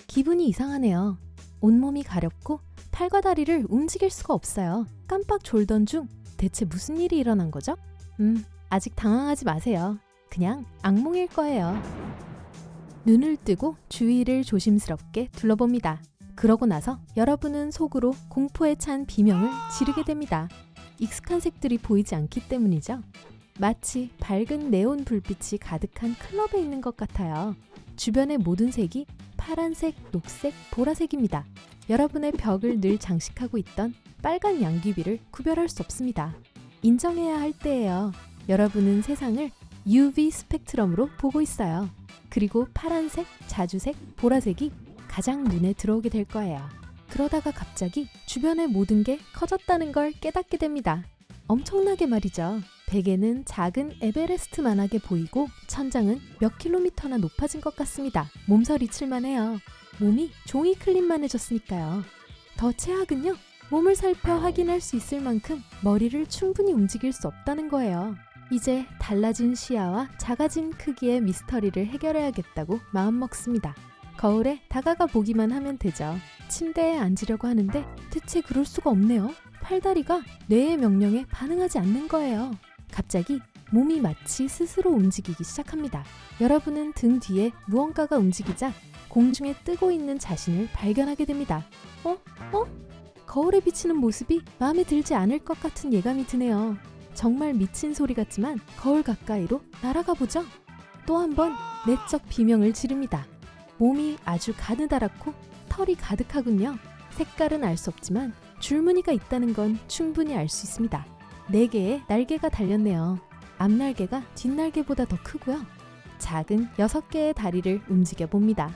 기분이 이상하네요. 온몸이 가렵고 팔과 다리를 움직일 수가 없어요. 깜빡 졸던 중 대체 무슨 일이 일어난 거죠? 아직 당황하지 마세요. 그냥 악몽일 거예요. 눈을 뜨고 주위를 조심스럽게 둘러봅니다. 그러고 나서 여러분은 속으로 공포에 찬 비명을 지르게 됩니다. 익숙한 색들이 보이지 않기 때문이죠. 마치 밝은 네온 불빛이 가득한 클럽에 있는 것 같아요. 주변의 모든 색이 파란색, 녹색, 보라색입니다. 여러분의 벽을 늘 장식하고 있던 빨간 양귀비를 구별할 수 없습니다. 인정해야 할 때예요. 여러분은 세상을 UV 스펙트럼으로 보고 있어요. 그리고 파란색, 자주색, 보라색이 가장 눈에 들어오게 될 거예요. 그러다가 갑자기 주변의 모든 게 커졌다는 걸 깨닫게 됩니다. 엄청나게 말이죠. 베개는 작은 에베레스트만하게 보이고 천장은 몇 킬로미터나 높아진 것 같습니다. 몸서리칠만 해요. 몸이 종이 클립만해졌으니까요. 더 최악은요. 몸을 살펴 확인할 수 있을 만큼 머리를 충분히 움직일 수 없다는 거예요. 이제 달라진 시야와 작아진 크기의 미스터리를 해결해야겠다고 마음먹습니다. 거울에 다가가 보기만 하면 되죠. 침대에 앉으려고 하는데 대체 그럴 수가 없네요. 팔다리가 뇌의 명령에 반응하지 않는 거예요. 갑자기 몸이 마치 스스로 움직이기 시작합니다. 여러분은 등 뒤에 무언가가 움직이자 공중에 뜨고 있는 자신을 발견하게 됩니다. 거울에 비치는 모습이 마음에 들지 않을 것 같은 예감이 드네요. 정말 미친 소리 같지만 거울 가까이로 날아가 보죠. 또 한 번 내적 비명을 지릅니다. 몸이 아주 가느다랗고 털이 가득하군요. 색깔은 알 수 없지만 줄무늬가 있다는 건 충분히 알 수 있습니다. 4개의 날개가 달렸네요. 앞날개가 뒷날개보다 더 크고요. 작은 6개의 다리를 움직여 봅니다.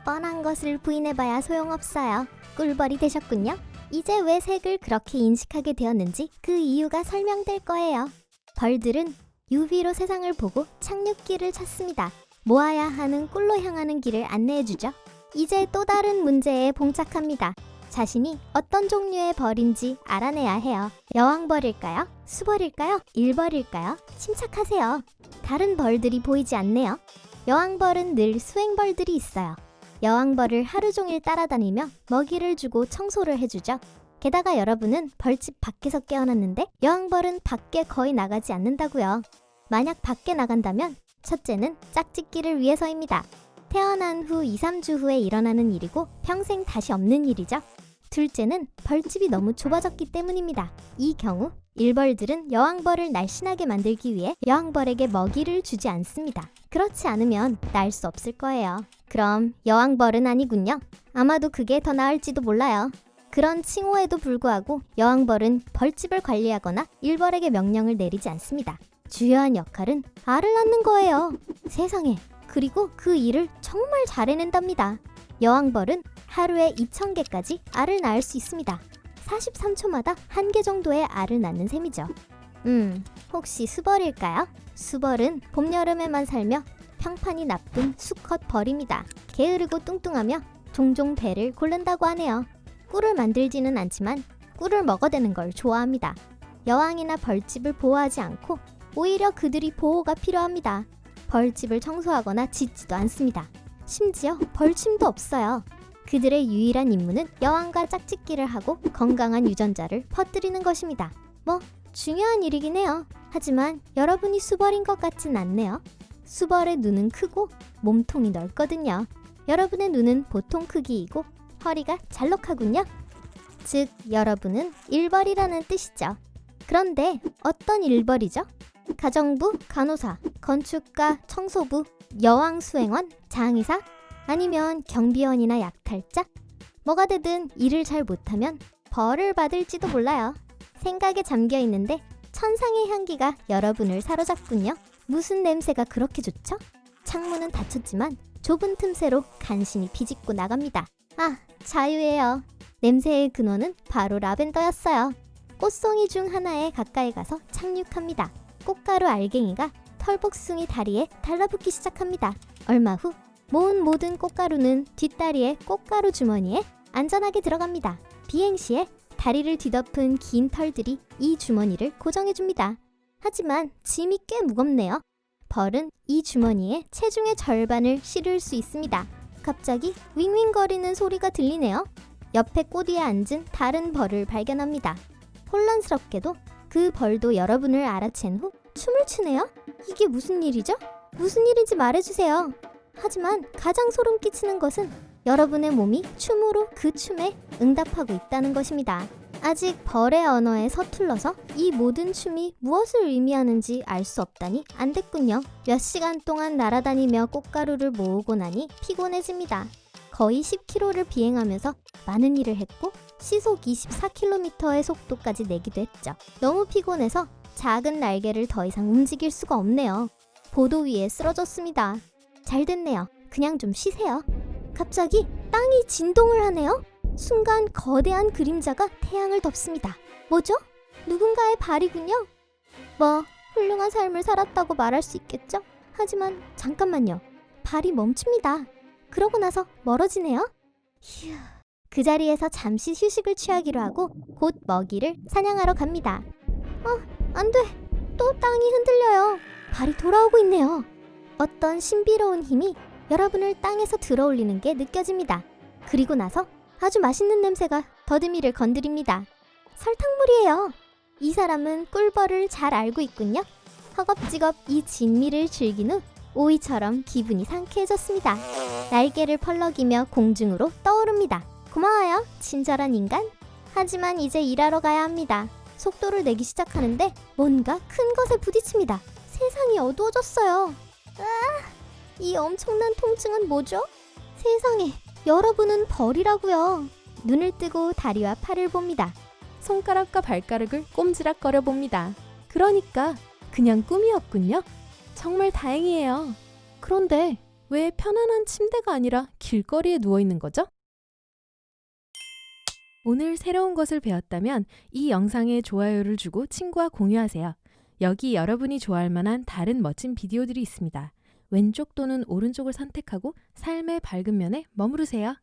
뻔한 것을 부인해봐야 소용없어요. 꿀벌이 되셨군요. 이제 왜 색을 그렇게 인식하게 되었는지 그 이유가 설명될 거예요. 벌들은 UV로 세상을 보고 착륙길을 찾습니다. 모아야 하는 꿀로 향하는 길을 안내해주죠. 이제 또 다른 문제에 봉착합니다. 자신이 어떤 종류의 벌인지 알아내야 해요. 여왕벌일까요? 수벌일까요? 일벌일까요? 침착하세요. 다른 벌들이 보이지 않네요. 여왕벌은 늘 수행벌들이 있어요. 여왕벌을 하루 종일 따라다니며 먹이를 주고 청소를 해주죠. 게다가 여러분은 벌집 밖에서 깨어났는데 여왕벌은 밖에 거의 나가지 않는다고요. 만약 밖에 나간다면 첫째는 짝짓기를 위해서입니다. 태어난 후 2-3주 후에 일어나는 일이고 평생 다시 없는 일이죠. 둘째는 벌집이 너무 좁아졌기 때문입니다. 이 경우 일벌들은 여왕벌을 날씬하게 만들기 위해 여왕벌에게 먹이를 주지 않습니다. 그렇지 않으면 날 수 없을 거예요. 그럼 여왕벌은 아니군요. 아마도 그게 더 나을지도 몰라요. 그런 칭호에도 불구하고 여왕벌은 벌집을 관리하거나 일벌에게 명령을 내리지 않습니다. 주요한 역할은 알을 낳는 거예요. 세상에. 그리고 그 일을 정말 잘 해낸답니다. 여왕벌은 하루에 2,000개까지 알을 낳을 수 있습니다. 43초마다 1개 정도의 알을 낳는 셈이죠. 혹시 수벌일까요? 수벌은 봄, 여름에만 살며 평판이 나쁜 수컷 벌입니다. 게으르고 뚱뚱하며 종종 배를 고른다고 하네요. 꿀을 만들지는 않지만 꿀을 먹어대는 걸 좋아합니다. 여왕이나 벌집을 보호하지 않고 오히려 그들이 보호가 필요합니다. 벌집을 청소하거나 짖지도 않습니다. 심지어 벌침도 없어요. 그들의 유일한 임무는 여왕과 짝짓기를 하고 건강한 유전자를 퍼뜨리는 것입니다. 중요한 일이긴 해요. 하지만 여러분이 수벌인 것 같진 않네요. 수벌의 눈은 크고 몸통이 넓거든요. 여러분의 눈은 보통 크기이고 허리가 잘록하군요. 즉, 여러분은 일벌이라는 뜻이죠. 그런데 어떤 일벌이죠? 가정부, 간호사, 건축가, 청소부, 여왕 수행원, 장의사, 아니면 경비원이나 약탈자? 뭐가 되든 일을 잘 못하면 벌을 받을지도 몰라요. 생각에 잠겨 있는데 천상의 향기가 여러분을 사로잡군요. 무슨 냄새가 그렇게 좋죠? 창문은 닫혔지만 좁은 틈새로 간신히 비집고 나갑니다. 자유예요. 냄새의 근원은 바로 라벤더였어요. 꽃송이 중 하나에 가까이 가서 착륙합니다. 꽃가루 알갱이가 털복숭이 다리에 달라붙기 시작합니다. 얼마 후 모은 모든 꽃가루는 뒷다리의 꽃가루 주머니에 안전하게 들어갑니다. 비행 시에 다리를 뒤덮은 긴 털들이 이 주머니를 고정해줍니다. 하지만 짐이 꽤 무겁네요. 벌은 이 주머니에 체중의 절반을 실을 수 있습니다. 갑자기 윙윙거리는 소리가 들리네요. 옆에 꼬리에 앉은 다른 벌을 발견합니다. 혼란스럽게도 그 벌도 여러분을 알아챈 후 춤을 추네요. 이게 무슨 일이죠? 무슨 일인지 말해주세요. 하지만 가장 소름 끼치는 것은 여러분의 몸이 춤으로 그 춤에 응답하고 있다는 것입니다. 아직 벌의 언어에 서툴러서 이 모든 춤이 무엇을 의미하는지 알 수 없다니 안 됐군요. 몇 시간 동안 날아다니며 꽃가루를 모으고 나니 피곤해집니다. 거의 10km를 비행하면서 많은 일을 했고 시속 24km의 속도까지 내기도 했죠. 너무 피곤해서 작은 날개를 더 이상 움직일 수가 없네요. 보도 위에 쓰러졌습니다. 잘 됐네요. 그냥 좀 쉬세요. 갑자기 땅이 진동을 하네요. 순간 거대한 그림자가 태양을 덮습니다. 뭐죠? 누군가의 발이군요. 뭐 훌륭한 삶을 살았다고 말할 수 있겠죠? 하지만 잠깐만요. 발이 멈춥니다. 그러고 나서 멀어지네요. 휴. 그 자리에서 잠시 휴식을 취하기로 하고 곧 먹이를 사냥하러 갑니다. 안 돼. 또 땅이 흔들려요. 발이 돌아오고 있네요. 어떤 신비로운 힘이 여러분을 땅에서 들어올리는 게 느껴집니다. 그리고 나서 아주 맛있는 냄새가 더듬이를 건드립니다. 설탕물이에요. 이 사람은 꿀벌을 잘 알고 있군요. 허겁지겁 이 진미를 즐긴 후 오이처럼 기분이 상쾌해졌습니다. 날개를 펄럭이며 공중으로 떠오릅니다. 고마워요, 친절한 인간. 하지만 이제 일하러 가야 합니다. 속도를 내기 시작하는데 뭔가 큰 것에 부딪힙니다. 세상이 어두워졌어요. 이 엄청난 통증은 뭐죠? 세상에, 여러분은 벌이라고요. 눈을 뜨고 다리와 팔을 봅니다. 손가락과 발가락을 꼼지락거려 봅니다. 그러니까 그냥 꿈이었군요. 정말 다행이에요. 그런데 왜 편안한 침대가 아니라 길거리에 누워 있는 거죠? 오늘 새로운 것을 배웠다면 이 영상에 좋아요를 주고 친구와 공유하세요. 여기 여러분이 좋아할 만한 다른 멋진 비디오들이 있습니다. 왼쪽 또는 오른쪽을 선택하고 삶의 밝은 면에 머무르세요.